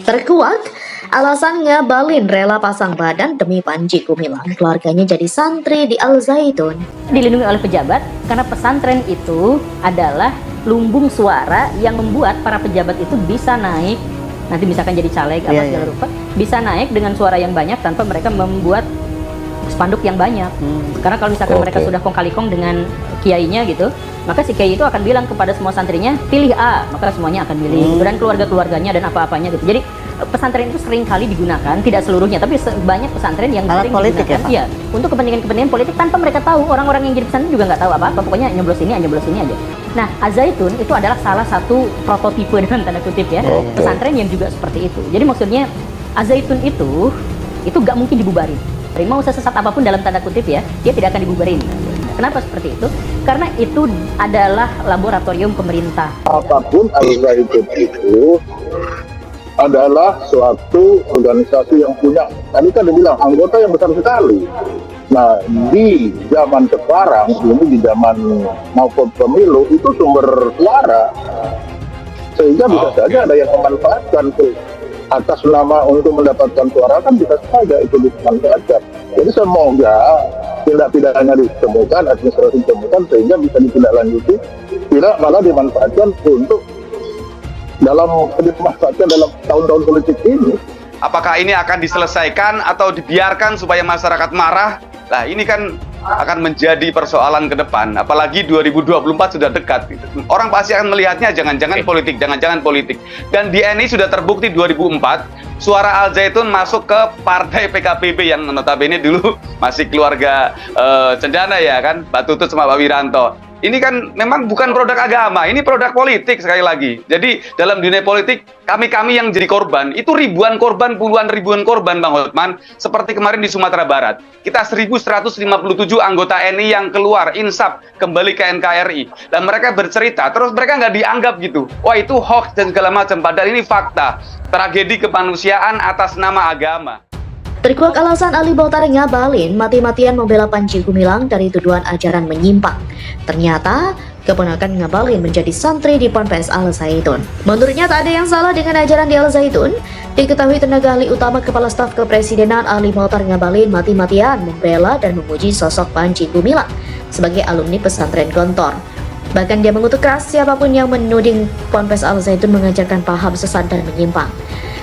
Terkuak, alasan Ngabalin rela pasang badan demi Panji Gumilang. Keluarganya jadi santri di Al Zaitun. Dilindungi oleh pejabat karena pesantren itu adalah lumbung suara yang membuat para pejabat itu bisa naik, nanti misalkan jadi caleg segala rupa, bisa naik dengan suara yang banyak tanpa mereka membuat spanduk yang banyak. Karena kalau misalkan mereka sudah kong kali kong dengan kiainya gitu, maka si kiai itu akan bilang kepada semua santrinya, pilih A, maka semuanya akan pilih. Dan keluarga-keluarganya dan apa-apanya gitu. Jadi pesantren itu sering kali digunakan, tidak seluruhnya, tapi banyak pesantren yang alat sering politik digunakan, ya, untuk kepentingan-kepentingan politik tanpa mereka tahu. Orang-orang yang jadi pesantren juga nggak tahu apa-apa, pokoknya nyoblos ini aja. Nah, Al-Zaitun itu adalah salah satu prototipe dalam tanda kutip ya, pesantren yang juga seperti itu. Jadi maksudnya Al-Zaitun itu nggak mungkin dibubarin. Mau sesesat apapun dalam tanda kutip ya, dia tidak akan dibubarin. Kenapa seperti itu? Karena itu adalah laboratorium pemerintah. Apapun Al-Zaitun itu adalah suatu organisasi yang punya, tadi kan dibilang anggota yang besar sekali. Nah, di zaman sekarang, ini di zaman maupun pemilu, itu sumber suara. Sehingga bisa saja ada yang memanfaatkan tuh. Atas nama untuk mendapatkan suara kan bisa saja itu dimanfaatkan. Jadi semoga tindak pidana ditemukan, administrasi ditemukan, sehingga bisa ditindaklanjuti, tidak malah dimanfaatkan untuk dimanfaatkan dalam tahun-tahun politik ini. Apakah ini akan diselesaikan atau dibiarkan supaya masyarakat marah? Nah, ini kan akan menjadi persoalan ke depan. Apalagi 2024 sudah dekat. Orang pasti akan melihatnya jangan-jangan politik. Dan di NI sudah terbukti 2004, suara Al-Zaitun masuk ke partai PKPB yang notabene dulu masih keluarga Cendana ya kan, Pak Tutut sama Pak Wiranto. Ini kan memang bukan produk agama, ini produk politik sekali lagi. Jadi dalam dunia politik, kami yang jadi korban, itu ribuan korban, puluhan ribuan korban Bang Hotman. Seperti kemarin di Sumatera Barat, kita 1157 anggota NI yang keluar, insaf, kembali ke NKRI. Dan mereka bercerita, terus mereka nggak dianggap gitu. Wah itu hoax dan segala macam, padahal ini fakta. Tragedi kemanusiaan atas nama agama. Terkuak alasan Ali Bautar Ngabalin mati-matian membela Panji Gumilang dari tuduhan ajaran menyimpang. Ternyata, keponakan Ngabalin menjadi santri di Ponpes Al Zaitun. Menurutnya tak ada yang salah dengan ajaran di Al Zaitun. Diketahui tenaga ahli utama Kepala Staf Kepresidenan Ali Bautar Ngabalin mati-matian membela dan memuji sosok Panji Gumilang sebagai alumni pesantren Gontor. Bahkan dia mengutuk keras siapapun yang menuding Ponpes Al Zaitun mengajarkan paham sesat dan menyimpang.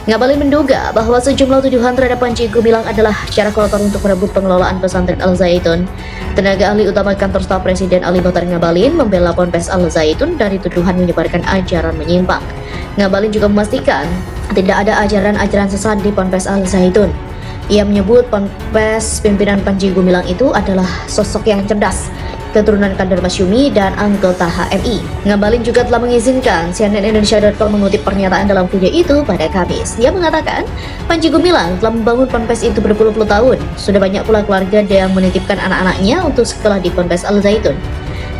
Ngabalin menduga bahwa sejumlah tuduhan terhadap Panji Gumilang adalah cara kotor untuk merebut pengelolaan pesantren Al Zaitun. Tenaga ahli utama kantor staf Presiden Ali Bautar Ngabalin membela Ponpes Al Zaitun dari tuduhan menyebarkan ajaran menyimpang. Ngabalin juga memastikan tidak ada ajaran-ajaran sesat di Ponpes Al Zaitun. Ia menyebut Ponpes pimpinan Panji Gumilang itu adalah sosok yang cerdas, keturunan kader Masyumi dan anggota HMI. Ngabalin juga telah mengizinkan CNNIndonesia.com mengutip pernyataan dalam video itu pada Kamis. Dia mengatakan, Panji Gumilang telah membangun Ponpes itu berpuluh-puluh tahun. Sudah banyak pula keluarga yang menitipkan anak-anaknya untuk sekolah di Ponpes Al Zaitun.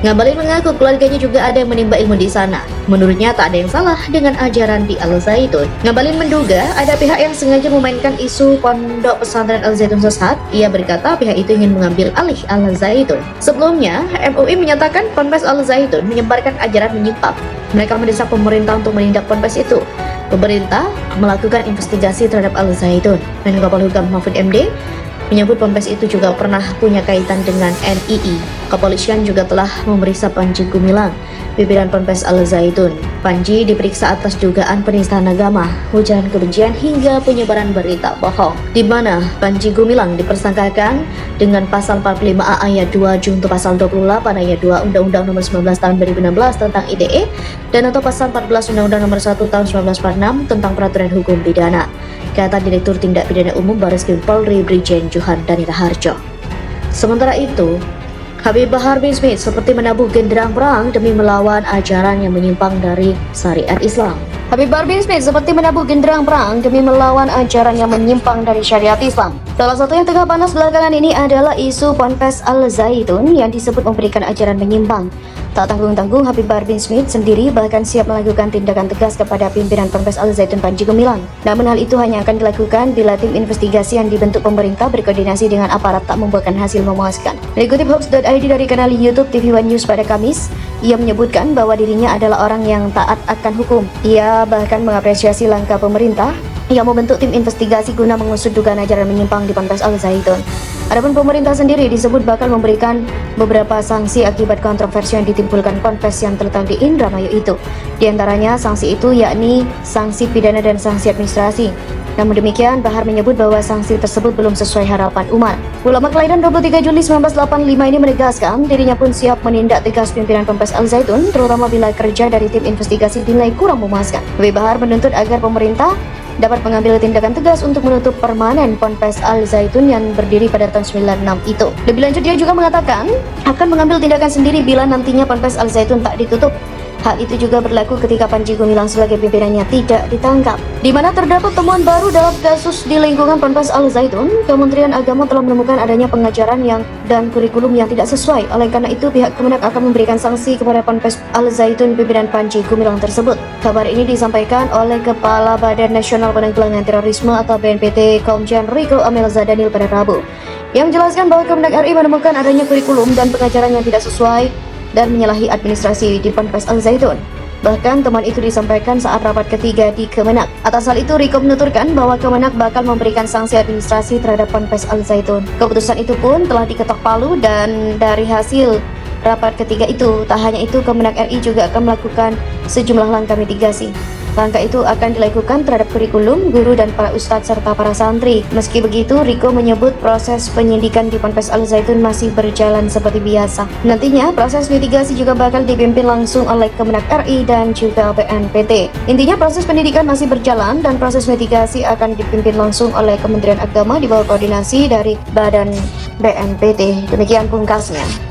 Ngabalin mengaku keluarganya juga ada yang menimba ilmu di sana. Menurutnya tak ada yang salah dengan ajaran di Al Zaitun. Ngabalin menduga ada pihak yang sengaja memainkan isu pondok pesantren Al Zaitun sesat. Ia berkata pihak itu ingin mengambil alih Al Zaitun. Sebelumnya, MUI menyatakan Ponpes Al Zaitun menyebarkan ajaran menyimpang. Mereka mendesak pemerintah untuk menindak ponpes itu. Pemerintah melakukan investigasi terhadap Al Zaitun. Menko Polhukam Mahfud MD menyebut ponpes itu juga pernah punya kaitan dengan NII. Kepolisian juga telah memeriksa Panji Gumilang, pimpinan Ponpes Al Zaitun. Panji diperiksa atas dugaan penistaan agama, ujaran kebencian hingga penyebaran berita bohong, di mana Panji Gumilang dipersangkakan dengan pasal 45A ayat 2 junto pasal 28 ayat 2 Undang-Undang Nomor 19 Tahun 2016 tentang ITE dan atau pasal 14 Undang-Undang Nomor 1 Tahun 1946 tentang Peraturan Hukum Pidana, kata Direktur Tindak Pidana Umum Barreskrim Polri Brigjen Johan Danita Harjo. Sementara itu, Habib Bahar bin Smith seperti menabuh genderang perang demi melawan ajaran yang menyimpang dari syariat Islam. Habib Bahar bin Smith seperti menabuh genderang perang demi melawan ajaran yang menyimpang dari syariat Islam. Salah satu yang tengah panas belakangan ini adalah isu Ponpes Al Zaitun yang disebut memberikan ajaran menyimpang. Tak tanggung-tanggung, Habib Bahar bin Smith sendiri bahkan siap melakukan tindakan tegas kepada pimpinan Ponpes Al Zaitun Panji Gumilang. Namun hal itu hanya akan dilakukan bila tim investigasi yang dibentuk pemerintah berkoordinasi dengan aparat tak membuahkan hasil memuaskan. Dikutip Hoax.id dari kanal YouTube TV One News pada Kamis, ia menyebutkan bahwa dirinya adalah orang yang taat akan hukum. Ia bahkan mengapresiasi langkah pemerintah yang membentuk tim investigasi guna mengusut dugaan ajaran menyimpang di Ponpes Al Zaitun. Adapun pemerintah sendiri disebut bakal memberikan beberapa sanksi akibat kontroversi yang ditimbulkan Ponpes yang terletak di Indramayu itu. Di antaranya sanksi itu yakni sanksi pidana dan sanksi administrasi. Namun demikian, Bahar menyebut bahwa sanksi tersebut belum sesuai harapan umat. Ulama kelahiran 23 Juli 1985 ini menegaskan dirinya pun siap menindak tegas pimpinan Ponpes Al Zaitun, terutama bila kerja dari tim investigasi dinilai kurang memuaskan. Habib Bahar menuntut agar pemerintah dapat mengambil tindakan tegas untuk menutup permanen Ponpes Al Zaitun yang berdiri pada tahun 96 itu. Lebih lanjut, dia juga mengatakan akan mengambil tindakan sendiri bila nantinya Ponpes Al Zaitun tak ditutup. Hal itu juga berlaku ketika Panji Gumilang sebagai pimpinannya tidak ditangkap. Di mana terdapat temuan baru dalam kasus di lingkungan Ponpes Al Zaitun, Kementerian Agama telah menemukan adanya pengajaran dan kurikulum yang tidak sesuai. Oleh karena itu, pihak Kemenak akan memberikan sanksi kepada Ponpes Al Zaitun pimpinan Panji Gumilang tersebut. Kabar ini disampaikan oleh Kepala Badan Nasional Penanggulangan Terorisme atau BNPT Komjen Riko Amel Zadanil pada Rabu, yang menjelaskan bahwa Kemenak RI menemukan adanya kurikulum dan pengajaran yang tidak sesuai dan menyalahi administrasi di Ponpes Al Zaitun. Bahkan temuan itu disampaikan saat rapat ketiga di Kemenak. Atas hal itu, Riko menuturkan bahwa Kemenak bakal memberikan sanksi administrasi terhadap Ponpes Al Zaitun. Keputusan itu pun telah diketok palu dan dari hasil rapat ketiga itu, tak hanya itu, Kemenak RI juga akan melakukan sejumlah langkah mitigasi. Langkah itu akan dilakukan terhadap kurikulum, guru, dan para ustadz serta para santri. Meski begitu, Riko menyebut proses penyidikan di Ponpes Al Zaitun masih berjalan seperti biasa. Nantinya, proses mitigasi juga bakal dipimpin langsung oleh Kemenak RI dan juga BNPT. Intinya, proses pendidikan masih berjalan dan proses mitigasi akan dipimpin langsung oleh Kementerian Agama di bawah koordinasi dari Badan BNPT. Demikian pungkasnya.